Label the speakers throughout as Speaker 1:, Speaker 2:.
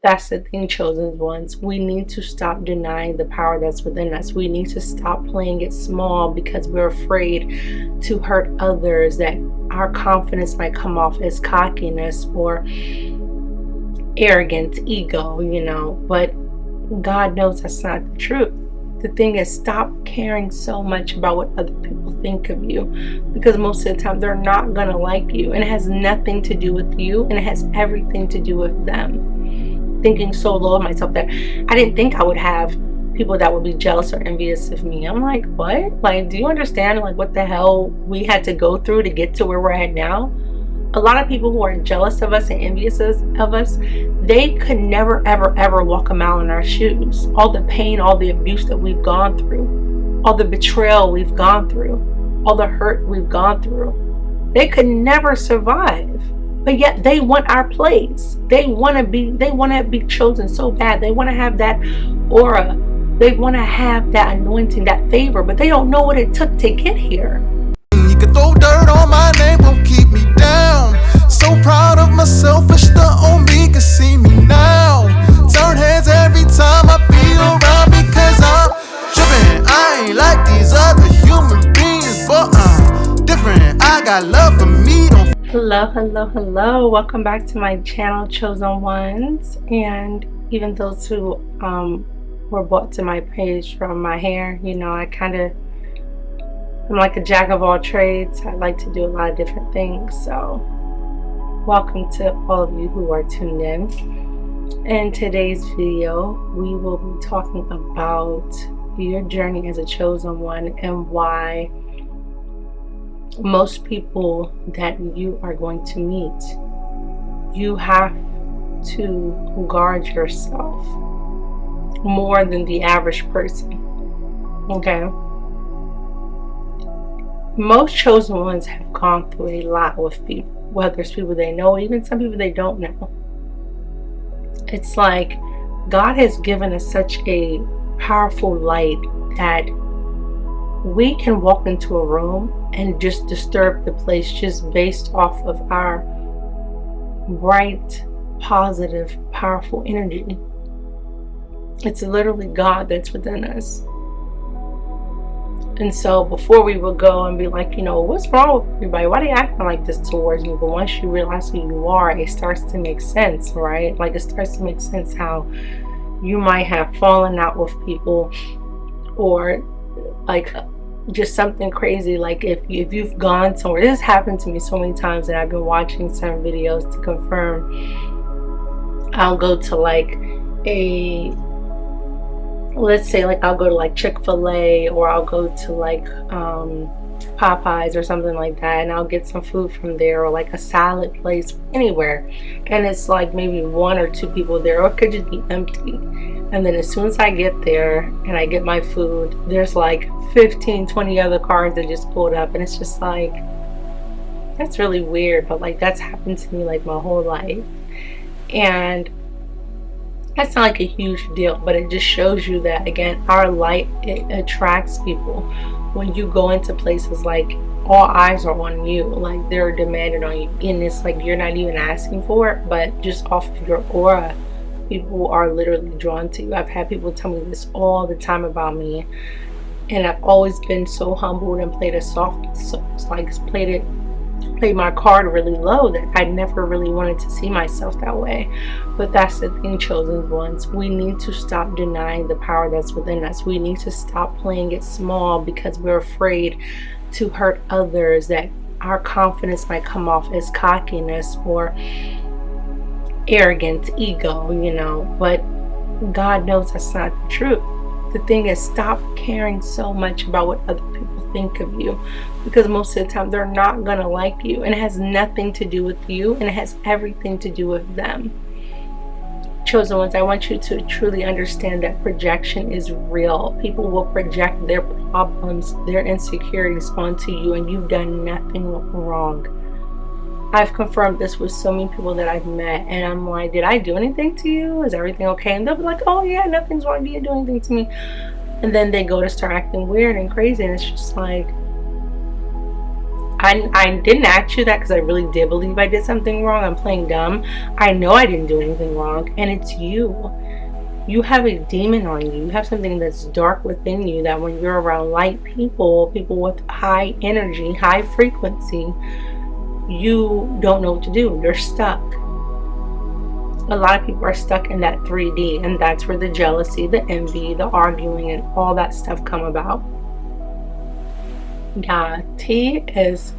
Speaker 1: That's the thing, chosen ones. We need to stop denying the power that's within us. We need to stop playing it small because we're afraid to hurt others, that our confidence might come off as cockiness or arrogance, ego. But God knows that's not the truth. The thing is, stop caring so much about what other people think of you, because most of the time they're not going to like you, and it has nothing to do with you, and it has everything to do with them. Thinking so low of myself that I didn't think I would have people that would be jealous or envious of me. I'm like, what? Like, do you understand like what the hell we had to go through to get to where we're at now? A lot of people who are jealous of us and envious of us, they could never, ever, ever walk a mile in our shoes. All the pain, all the abuse that we've gone through, all the betrayal we've gone through, all the hurt we've gone through, they could never survive. But yet they want our place. They want to be chosen so bad. They want to have that aura. They want to have that anointing, that favor, but they don't know what it took to get here.
Speaker 2: You can throw dirt on my name, won't keep me down. So proud of myself, wish the on me could see me now. Turn heads every time I be around because I'm tripping. I ain't like these other human beings, but I'm different. I got love for me, don't.
Speaker 1: Hello. Welcome back to my channel, Chosen Ones, and even those who were brought to my page from my hair. I'm like a jack of all trades. I like to do a lot of different things. So welcome to all of you who are tuned in. In today's video, we will be talking about your journey as a chosen one and why most people that you are going to meet, you have to guard yourself more than the average person. Okay? Most chosen ones have gone through a lot with people, whether it's people they know, even some people they don't know. It's like God has given us such a powerful light that we can walk into a room and just disturb the place just based off of our bright, positive, powerful energy. It's literally God that's within us. And so before we would go and be like, what's wrong with everybody? Why are they acting like this towards me? But once you realize who you are, it starts to make sense, right? Like, it starts to make sense how you might have fallen out with people, or like just something crazy. Like if you've gone somewhere, this has happened to me so many times, and I've been watching some videos to confirm. I'll go to let's say I'll go to like Chick-fil-A, or I'll go to like Popeyes or something like that, and I'll get some food from there, or like a salad place, anywhere, and it's like maybe one or two people there, or it could just be empty. And then as soon as I get there and I get my food, there's like 15-20 other cars that just pulled up, and it's just like, that's really weird. But like, that's happened to me like my whole life, and that's not like a huge deal, but it just shows you that, again, our light, it attracts people. When you go into places, like, all eyes are on you, like they're demanded on you, and it's like you're not even asking for it, but just off of your aura, people are literally drawn to you. I've had people tell me this all the time about me, and I've always been so humbled and played my card really low, that I never really wanted to see myself that way. But that's the thing, chosen ones. We need to stop denying the power that's within us. We need to stop playing it small because we're afraid to hurt others, that our confidence might come off as cockiness or arrogance, ego. But God knows that's not the truth. The thing is, stop caring so much about what other people think of you, because most of the time they're not going to like you, and it has nothing to do with you, and it has everything to do with them. Chosen ones, I want you to truly understand that projection is real. People will project their problems, their insecurities onto you, and you've done nothing wrong. I've confirmed this with so many people that I've met, and I'm like, did I do anything to you? Is everything okay? And they'll be like, oh yeah, nothing's wrong, you didn't do anything to me. And then they go to start acting weird and crazy, and it's just like, I didn't ask you that because I really did believe I did something wrong. I'm playing dumb. I know I didn't do anything wrong, and it's you. You have a demon on you. You have something that's dark within you that when you're around light people, people with high energy, high frequency, you don't know what to do. You're stuck. A lot of people are stuck in that 3D, and that's where the jealousy, the envy, the arguing, and all that stuff come about. Yeah, tea is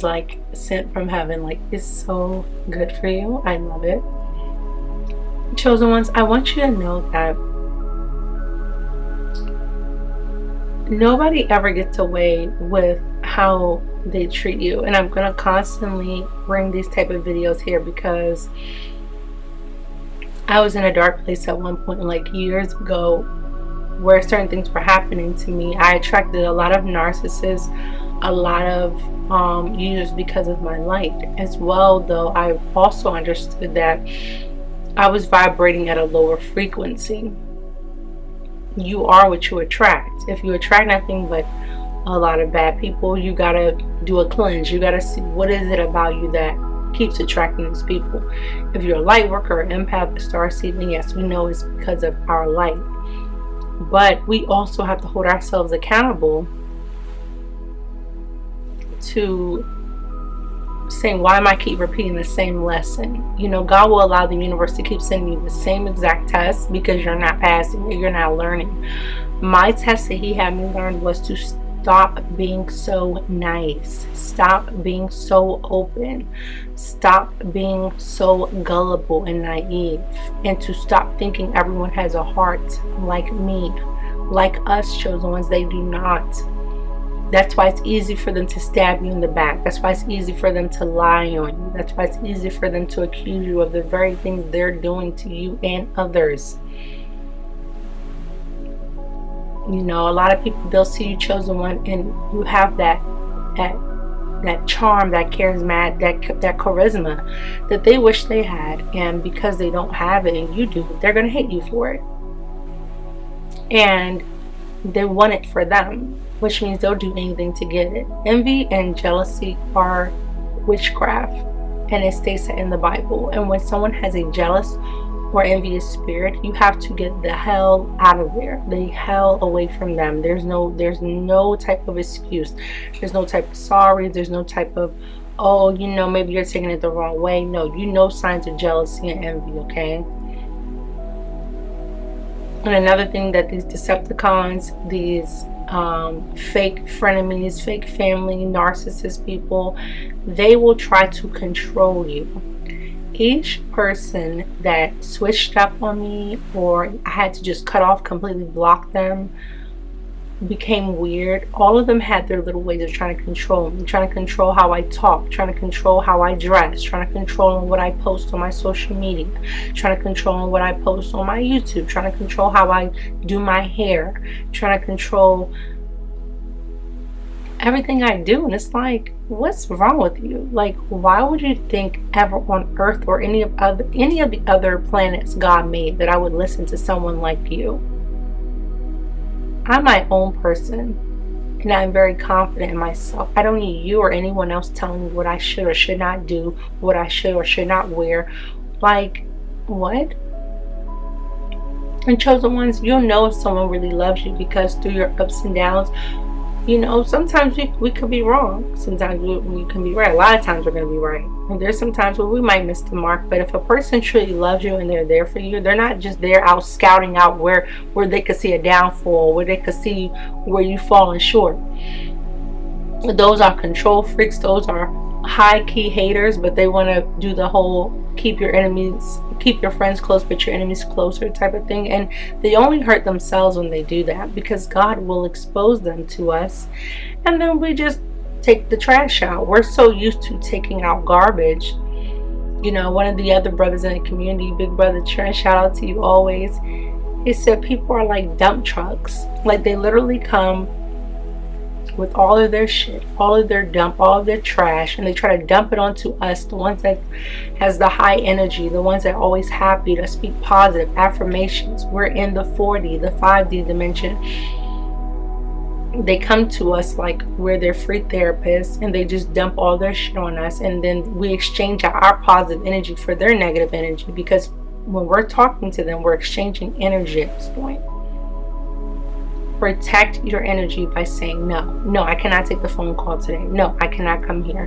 Speaker 1: like sent from heaven. Like, it's so good for you. I love it. Chosen ones, I want you to know that nobody ever gets away with how they treat you. And I'm going to constantly bring these type of videos here because I was in a dark place at one point, like years ago, where certain things were happening to me. I attracted a lot of narcissists, a lot of users because of my light as well. Though I also understood that I was vibrating at a lower frequency. You are what you attract. If you attract nothing but a lot of bad people, you gotta do a cleanse. You gotta see what is it about you that keeps attracting these people. If you're a light worker, an empath, a starseed, then yes, we know it's because of our light. But we also have to hold ourselves accountable to saying, why am I keep repeating the same lesson? You know, God will allow the universe to keep sending you the same exact test because you're not passing, you're not learning. My test that he had me learn was to stop being so nice, stop being so open, stop being so gullible and naive, and to stop thinking everyone has a heart like me, like us chosen ones. They do not. That's why it's easy for them to stab you in the back. That's why it's easy for them to lie on you. That's why it's easy for them to accuse you of the very things they're doing to you and others. You know, a lot of people, they'll see you chosen one and you have that charm, that charisma, that charisma that they wish they had, and because they don't have it and you do, they're going to hate you for it. And they want it for them, which means they'll do anything to get it. Envy and jealousy are witchcraft, and it states that in the Bible. And when someone has a jealous or envious spirit, you have to get the hell out of there, the hell away from them. There's no type of excuse. There's no type of sorry. There's no type of, oh, you know, maybe you're taking it the wrong way. No, you know signs of jealousy and envy, okay? And another thing that these decepticons, these fake frenemies, fake family, narcissist people, they will try to control you. Each person that switched up on me, or I had to just cut off, completely block them, became weird. All of them had their little ways of trying to control me, trying to control how I talk, trying to control how I dress, trying to control what I post on my social media, trying to control what I post on my YouTube, trying to control how I do my hair, trying to control everything I do. And it's like, what's wrong with you? Like, why would you think ever on Earth or any of the other planets God made that I would listen to someone like you? I'm my own person, and I'm very confident in myself. I don't need you or anyone else telling me what I should or should not do, what I should or should not wear. Like, what? And chosen ones, you'll know if someone really loves you because through your ups and downs, you know, sometimes we could be wrong. Sometimes we can be right. A lot of times we're going to be right. And there's some times where we might miss the mark. But if a person truly loves you and they're there for you, they're not just there out scouting out where they could see a downfall, where they could see where you've fallen short. Those are control freaks. Those are high key haters, but they want to do the whole keep your friends close but your enemies closer type of thing. And they only hurt themselves when they do that, because God will expose them to us, and then we just take the trash out. We're so used to taking out garbage. You know, one of the other brothers in the community, Big Brother Trent, shout out to you always, he said people are like dump trucks. Like, they literally come with all of their shit, all of their dump, all of their trash, and they try to dump it onto us, the ones that has the high energy, the ones that are always happy, to speak positive affirmations. We're in the 4D, the 5D dimension, They come to us like we're their free therapists, and they just dump all their shit on us, and then we exchange our positive energy for their negative energy, because when we're talking to them, we're exchanging energy at this point. Protect your energy by saying no, I cannot take the phone call today, no, I cannot come here.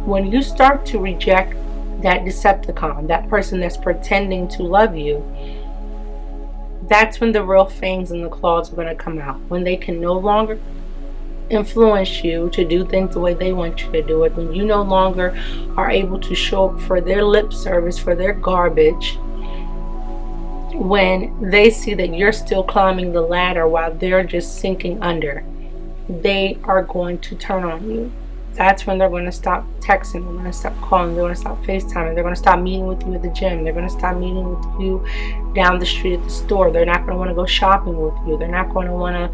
Speaker 1: When you start to reject that Decepticon, that person that's pretending to love you, that's when the real fangs and the claws are going to come out. When they can no longer influence you to do things the way they want you to do it. When you no longer are able to show up for their lip service, for their garbage. When they see that you're still climbing the ladder while they're just sinking under, they are going to turn on you. That's when they're going to stop texting, they're going to stop calling, they're going to stop FaceTiming, they're going to stop meeting with you at the gym, they're going to stop meeting with you down the street at the store, they're not going to want to go shopping with you, they're not going to want to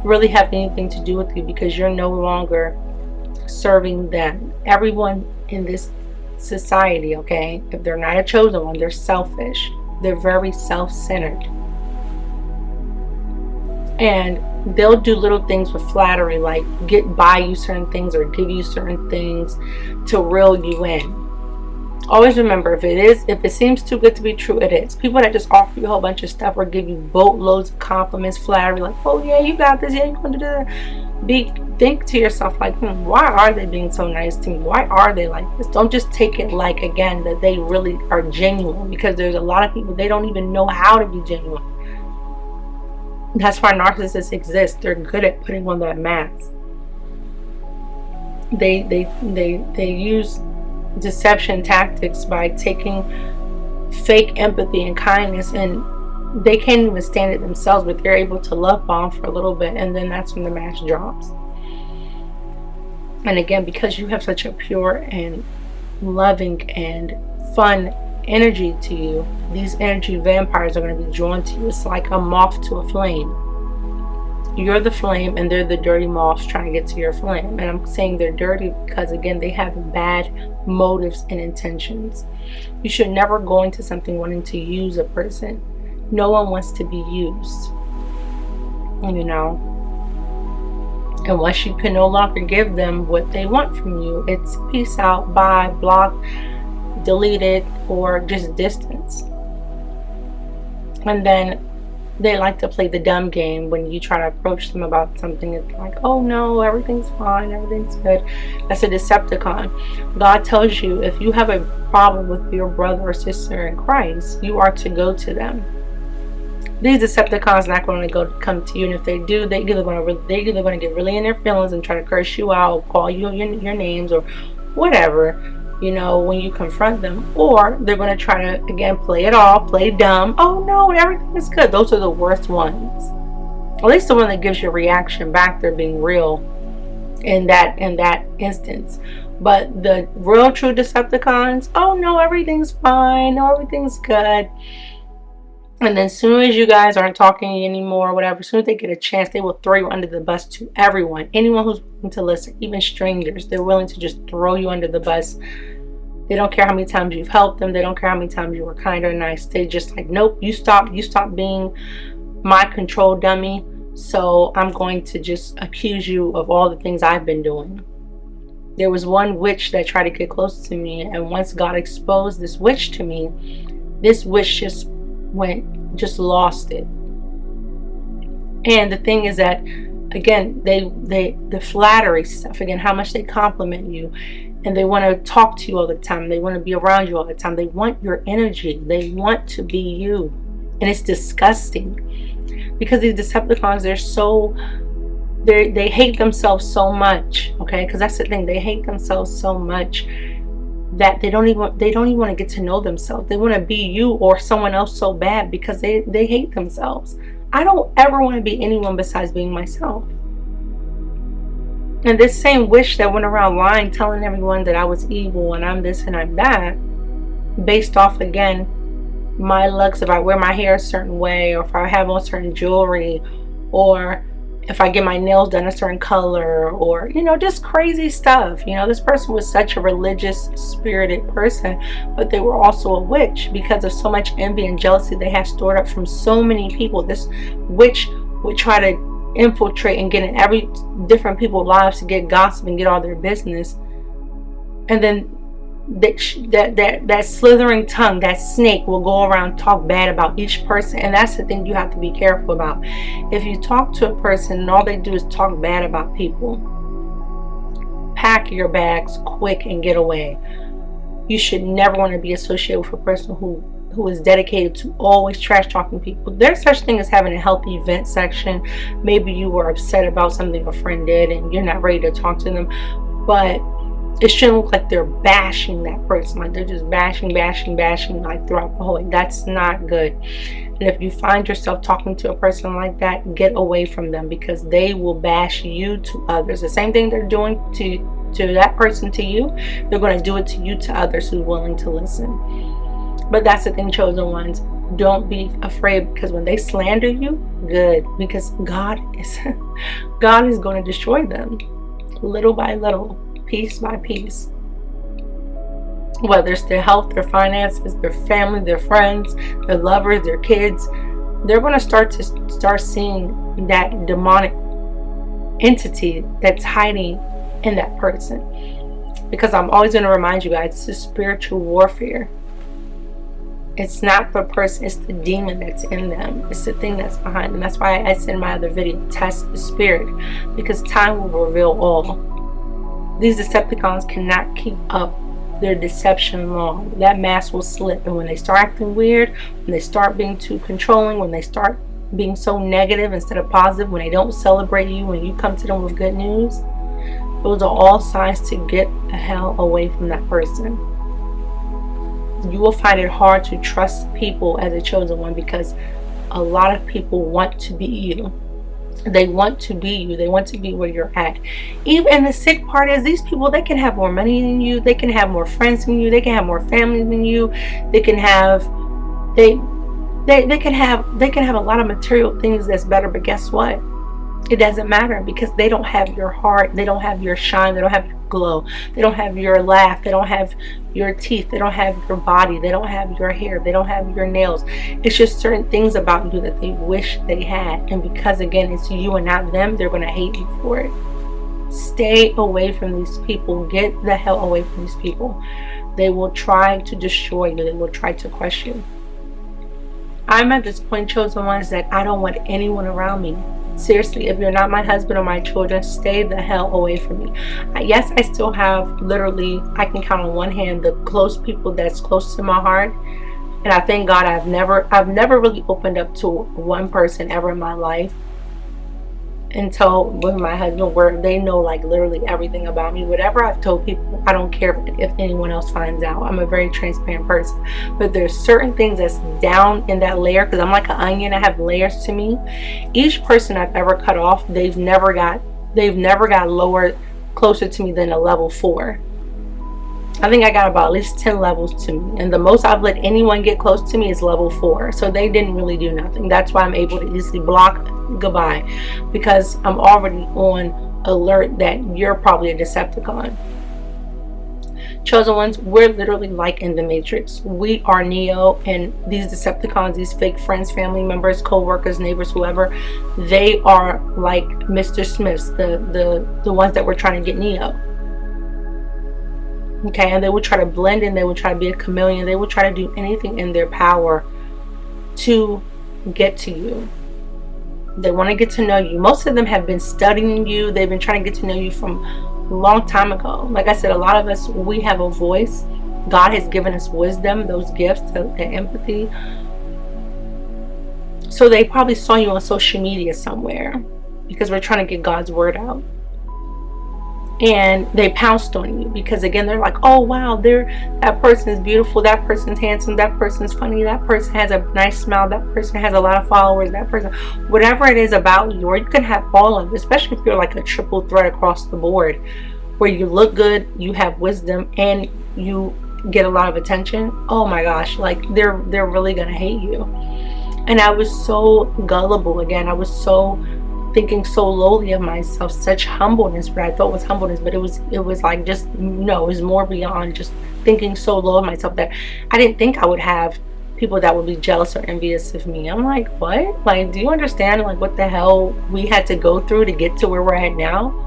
Speaker 1: really have anything to do with you because you're no longer serving them. Everyone in this society, okay, if they're not a chosen one, they're selfish. They're very self-centered. And they'll do little things with flattery, like buy you certain things or give you certain things to reel you in. Always remember, if it seems too good to be true, it is. People that just offer you a whole bunch of stuff or give you boatloads of compliments, flattery, like, oh yeah, you got this, yeah, you're going to do that. Think to yourself, like, why are they being so nice to me? Why are they like this? Don't just take it like, again, that they really are genuine, because there's a lot of people, they don't even know how to be genuine. That's why narcissists exist. They're good at putting on that mask. They use deception tactics by taking fake empathy and kindness, and they can't even stand it themselves, but they're able to love bomb for a little bit, and then that's when the mask drops. And again, because you have such a pure and loving and fun energy to you, these energy vampires are going to be drawn to you. It's like a moth to a flame. You're the flame and they're the dirty moths trying to get to your flame. And I'm saying they're dirty because, again, they have bad motives and intentions. You should never go into something wanting to use a person. No one wants to be used, you know. And once you can no longer give them what they want from you, it's peace out, bye, block, delete it, or just distance. And then they like to play the dumb game when you try to approach them about something. It's like, oh no, everything's fine, everything's good. That's a Decepticon. God tells you, if you have a problem with your brother or sister in Christ, you are to go to them. These Decepticons are not going to come to you, and if they do, they're either going to get really in their feelings and try to curse you out, call you your names or whatever, you know, when you confront them, or they're going to try to, again, play it off, play dumb. Oh no, everything is good. Those are the worst ones. At least the one that gives you a reaction back, they're being real in that instance. But the real true Decepticons, oh no, everything's fine, no, everything's good. And then as soon as you guys aren't talking anymore or whatever, as soon as they get a chance, they will throw you under the bus to everyone. Anyone who's willing to listen, even strangers, they're willing to just throw you under the bus. They don't care how many times you've helped them. They don't care how many times you were kind or nice. They just like, nope, you stop being my control dummy. So I'm going to just accuse you of all the things I've been doing. There was one witch that tried to get close to me, and once God exposed this witch to me, this witch just lost it. And the thing is that, again, the flattery stuff, again, how much they compliment you, and they want to talk to you all the time, they want to be around you all the time, they want your energy, they want to be you, and it's disgusting because these Decepticons, they hate themselves so much, okay? Because that's the thing, they hate themselves so much that they don't even want to get to know themselves. They want to be you or someone else so bad because they hate themselves. I don't ever want to be anyone besides being myself. And this same witch that went around lying, telling everyone that I was evil and I'm this and I'm that, based off, again, my looks, if I wear my hair a certain way, or if I have on certain jewelry, or if I get my nails done a certain color, or, you know, just crazy stuff. You know, this person was such a religious, spirited person, but they were also a witch because of so much envy and jealousy they had stored up from so many people. This witch would try to infiltrate and get in every different people's lives to get gossip and get all their business. And then that slithering tongue, that snake, will go around talk bad about each person. And that's the thing you have to be careful about. If you talk to a person and all they do is talk bad about people, pack your bags quick and get away. You should never want to be associated with a person who is dedicated to always trash talking people. There's such thing as having a healthy vent section. Maybe you were upset about something a friend did and you're not ready to talk to them, but it shouldn't look like they're bashing that person, like they're just bashing like throughout the whole way. That's not good. And if you find yourself talking to a person like that, get away from them, because they will bash you to others. The same thing they're doing to that person to you, they're going to do it to you to others who's willing to listen. But that's the thing, chosen ones. Don't be afraid, because when they slander you, good, because God is going to destroy them little by little, piece by piece. Whether it's their health, their finances, their family, their friends, their lovers, their kids, they're going to start seeing that demonic entity that's hiding in that person. Because I'm always going to remind you guys, it's a spiritual warfare. It's not the person, it's the demon that's in them. It's the thing that's behind them. That's why I said in my other video, test the spirit, because time will reveal all. These Decepticons cannot keep up their deception long. That mask will slip, and when they start acting weird, when they start being too controlling, when they start being so negative instead of positive, when they don't celebrate you when you come to them with good news, those are all signs to get the hell away from that person. You will find it hard to trust people as a chosen one, because a lot of people want to be you. They want to be you. They want to be where you're at. Even the sick part is, these people, they can have more money than you. They can have more friends than you. They can have more family than you. They can have they can have a lot of material things that's better. But guess what? It doesn't matter, because they don't have your heart. They don't have your shine. They don't have your glow. They don't have your laugh. They don't have your teeth. They don't have your body. They don't have your hair. They don't have your nails. It's just certain things about you that they wish they had. And because, again, it's you and not them, they're going to hate you for it. Stay away from these people. Get the hell away from these people. They will try to destroy you. They will try to crush you. I'm at this point, chosen ones, that I don't want anyone around me. Seriously, if you're not my husband or my children, stay the hell away from me. Yes, I still have, literally, I can count on one hand the close people that's close to my heart. And I thank God I've never really opened up to one person ever in my life until with my husband, where they know like literally everything about me. Whatever I've told people, I don't care if anyone else finds out. I'm a very transparent person. But there's certain things that's down in that layer, because I'm like an onion. I have layers to me. Each person I've ever cut off, they've never got lower, closer to me than a level 4. I think I got about at least 10 levels to me, and the most I've let anyone get close to me is level 4. So they didn't really do nothing. That's why I'm able to easily block, goodbye, because I'm already on alert that you're probably a Decepticon. Chosen ones, we're literally like in the Matrix. We are Neo, and these Decepticons, these fake friends, family members, co-workers, neighbors, whoever, they are like Mr. Smiths, the ones that were trying to get Neo. Okay, and they will try to blend in, they will try to be a chameleon, they will try to do anything in their power to get to you. They want to get to know you. Most of them have been studying you. They've been trying to get to know you from a long time ago. Like I said, a lot of us, we have a voice. God has given us wisdom, those gifts, the empathy. So they probably saw you on social media somewhere, because we're trying to get God's word out. And they pounced on you, because again, they're like, oh wow, that person is beautiful, that person's handsome, that person's funny, that person has a nice smile, that person has a lot of followers, that person, whatever it is about you, or you can have all of it, especially if you're like a triple threat across the board, where you look good, you have wisdom, and you get a lot of attention. Oh my gosh, like they're really gonna hate you. And I was so gullible. Again, I was so thinking so lowly of myself, such humbleness, what I thought was humbleness, but it was like just, no, it was more beyond just thinking so low of myself, that I didn't think I would have people that would be jealous or envious of me. I'm like, what? Like, do you understand like what the hell we had to go through to get to where we're at now?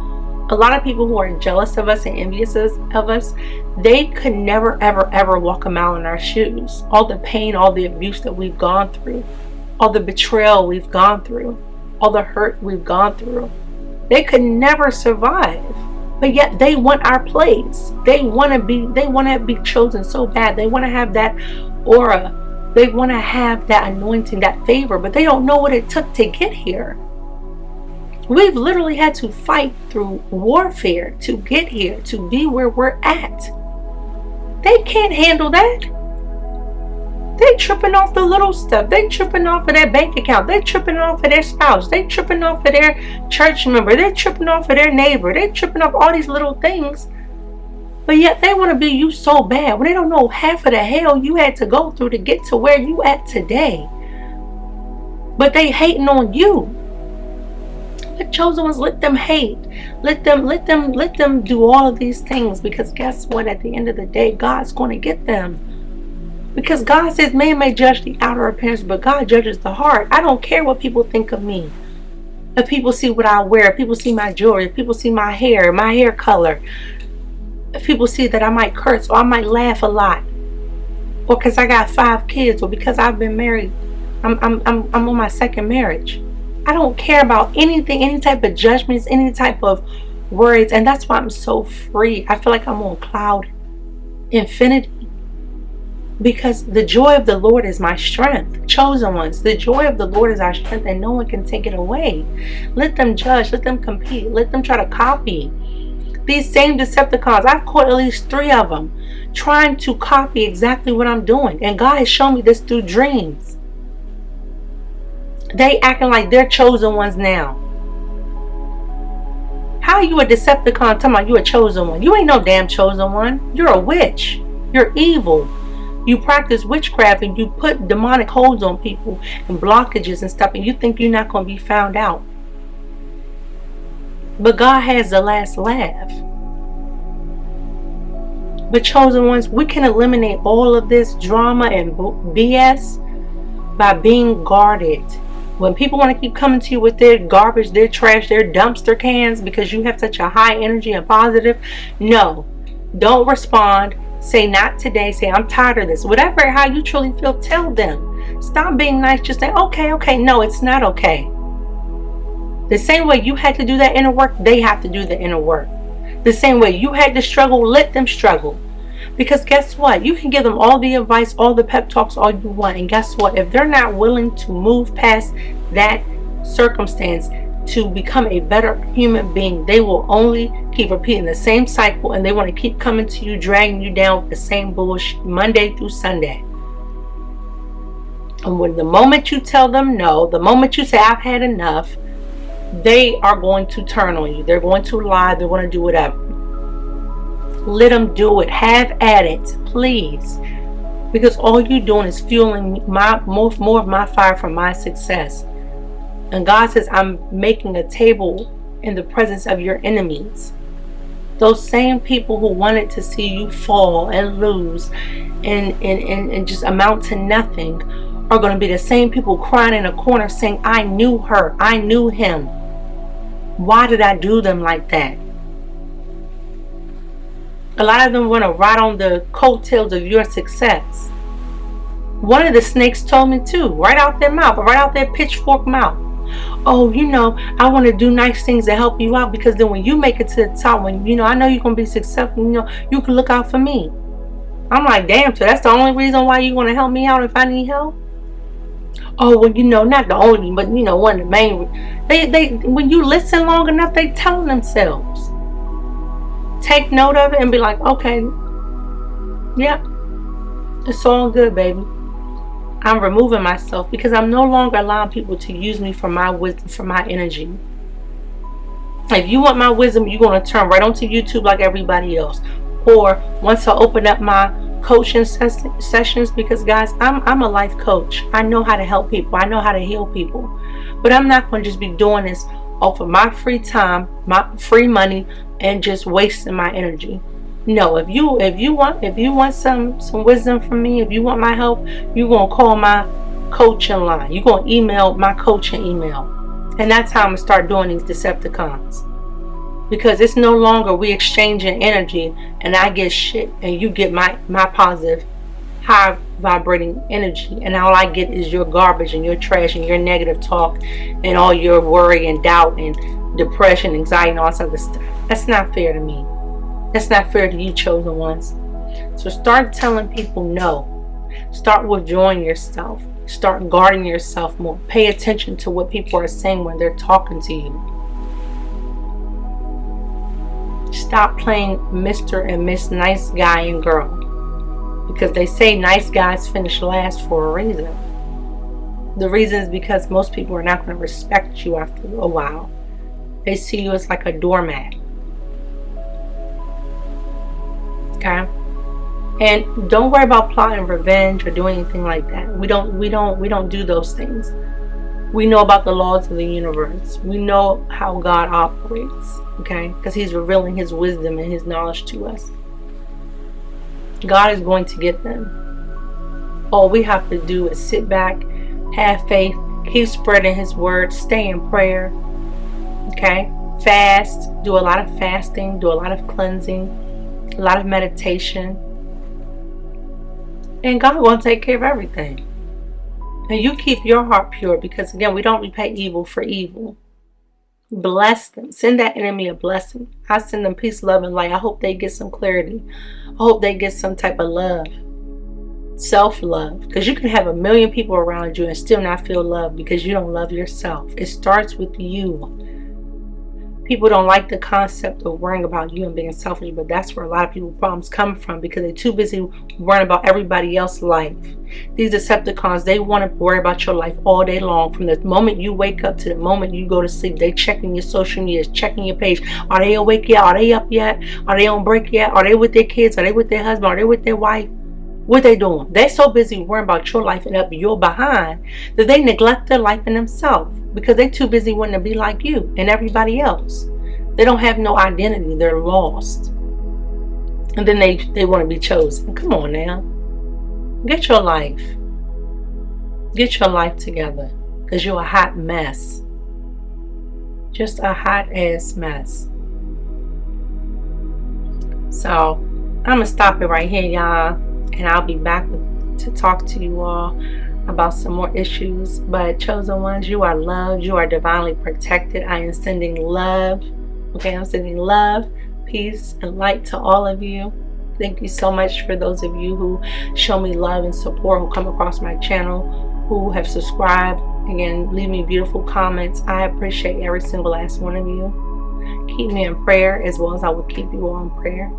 Speaker 1: A lot of people who are jealous of us and envious of us, they could never, ever, ever walk a mile in our shoes. All the pain, all the abuse that we've gone through, all the betrayal we've gone through, all the hurt we've gone through. They could never survive. But yet they want our place. They want to be chosen so bad. They want to have that aura. They want to have that anointing, that favor, but they don't know what it took to get here. We've literally had to fight through warfare to get here, to be where we're at. They can't handle that. They tripping off the little stuff. They tripping off of their bank account. They tripping off of their spouse. They tripping off of their church member. They're tripping off of their neighbor. They tripping off all these little things. But yet they want to be you so bad when they don't know half of the hell you had to go through to get to where you at today. But they hating on you. The chosen ones, let them hate. Let them do all of these things, because guess what? At the end of the day, God's going to get them. Because God says man may judge the outer appearance, but God judges the heart. I don't care what people think of me. If people see what I wear, if people see my jewelry, if people see my hair color, if people see that I might curse or I might laugh a lot, or because I got 5 kids, or because I've been married, I'm on my second marriage. I don't care about anything, any type of judgments, any type of words, and that's why I'm so free. I feel like I'm on cloud infinity. Because the joy of the Lord is my strength. Chosen ones, the joy of the Lord is our strength, and no one can take it away. Let them judge, let them compete, let them try to copy. These same decepticons, I've caught at least 3 of them trying to copy exactly what I'm doing. And God has shown me this through dreams. They acting like they're chosen ones now. How are you a decepticon talking about you a chosen one? You ain't no damn chosen one. You're a witch. You're evil. You practice witchcraft and you put demonic holds on people and blockages and stuff, and you think you're not going to be found out. But God has the last laugh. But chosen ones, we can eliminate all of this drama and BS by being guarded. When people want to keep coming to you with their garbage, their trash, their dumpster cans because you have such a high energy and positive, no, don't respond. Say not today. Say I'm tired of this. Whatever, how you truly feel, tell them. Stop being nice. Just say okay. No, it's not okay. The same way you had to do that inner work, they have to do the inner work. The same way you had to struggle, let them struggle. Because guess what? You can give them all the advice, all the pep talks, all you want. And guess what? If they're not willing to move past that circumstance to become a better human being, they will only keep repeating the same cycle, and they want to keep coming to you, dragging you down with the same bullshit Monday through Sunday. And when the moment you tell them no, the moment you say I've had enough, they are going to turn on you. They're going to lie. They're going to do whatever. Let them do it. Have at it, please. Because all you're doing is fueling more of my fire for my success. And God says, I'm making a table in the presence of your enemies. Those same people who wanted to see you fall and lose and just amount to nothing are going to be the same people crying in a corner saying, I knew her, I knew him. Why did I do them like that? A lot of them want to ride on the coattails of your success. One of the snakes told me too, right out their mouth, right out their pitchfork mouth. Oh, I want to do nice things to help you out, because then when you make it to the top, when I know you're going to be successful, you can look out for me. I'm like, damn, so that's the only reason why you want to help me out if I need help? Oh, well, not the only, but one of the main. They when you listen long enough, they tell themselves. Take note of it and be like, okay, yeah, it's all good, baby. I'm removing myself because I'm no longer allowing people to use me for my wisdom, for my energy. If you want my wisdom, you're going to turn right onto YouTube like everybody else. Or once I open up my coaching sessions, because guys, I'm a life coach. I know how to help people. I know how to heal people. But I'm not going to just be doing this off of my free time, my free money, and just wasting my energy. No, if you want some wisdom from me, if you want my help, you're gonna call my coaching line. You're gonna email my coaching email. And that's how I'm gonna start doing these Decepticons. Because it's no longer we exchanging energy and I get shit and you get my positive, high vibrating energy, and all I get is your garbage and your trash and your negative talk and all your worry and doubt and depression, anxiety, and all this other stuff. That's not fair to me. That's not fair to you, chosen ones. So start telling people no. Start withdrawing yourself. Start guarding yourself more. Pay attention to what people are saying when they're talking to you. Stop playing Mr. and Miss Nice Guy and Girl. Because they say nice guys finish last for a reason. The reason is because most people are not going to respect you after a while. They see you as like a doormat. Okay? And don't worry about plotting revenge or doing anything like that. We don't do those things. We know about the laws of the universe. We know how God operates, okay? Because He's revealing His wisdom and His knowledge to us. God is going to get them. All we have to do is sit back, have faith, keep spreading His word, stay in prayer, okay? Fast, do a lot of fasting, do a lot of cleansing, a lot of meditation. And God will take care of everything. And you keep your heart pure because, again, we don't repay evil for evil. Bless them. Send that enemy a blessing. I send them peace, love, and light. I hope they get some clarity. I hope they get some type of love. Self-love. Because you can have 1 million people around you and still not feel love because you don't love yourself. It starts with you. People don't like the concept of worrying about you and being selfish, but that's where a lot of people's problems come from because they're too busy worrying about everybody else's life. These Decepticons, they want to worry about your life all day long. From the moment you wake up to the moment you go to sleep, they checking your social media, checking your page. Are they awake yet? Are they up yet? Are they on break yet? Are they with their kids? Are they with their husband? Are they with their wife? What they doing? They're so busy worrying about your life and up your behind that they neglect their life and themselves because they're too busy wanting to be like you and everybody else. They don't have no identity. They're lost. And then they want to be chosen. Come on now. Get your life. Get your life together because you're a hot mess. Just a hot ass mess. So I'm going to stop it right here, y'all. And I'll be back to talk to you all about some more issues. But chosen ones, you are loved. You are divinely protected. I am sending love. Okay, I'm sending love, peace, and light to all of you. Thank you so much for those of you who show me love and support, who come across my channel, who have subscribed. Again, leave me beautiful comments. I appreciate every single last one of you. Keep me in prayer as well as I will keep you all in prayer.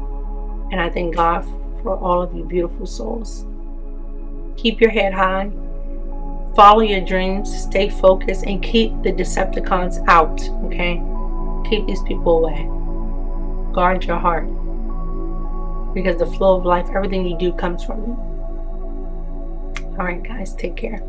Speaker 1: And I thank God for all of you beautiful souls. Keep your head high. Follow your dreams. Stay focused and keep the Decepticons out. Okay? Keep these people away. Guard your heart. Because the flow of life, everything you do comes from it. Alright guys, take care.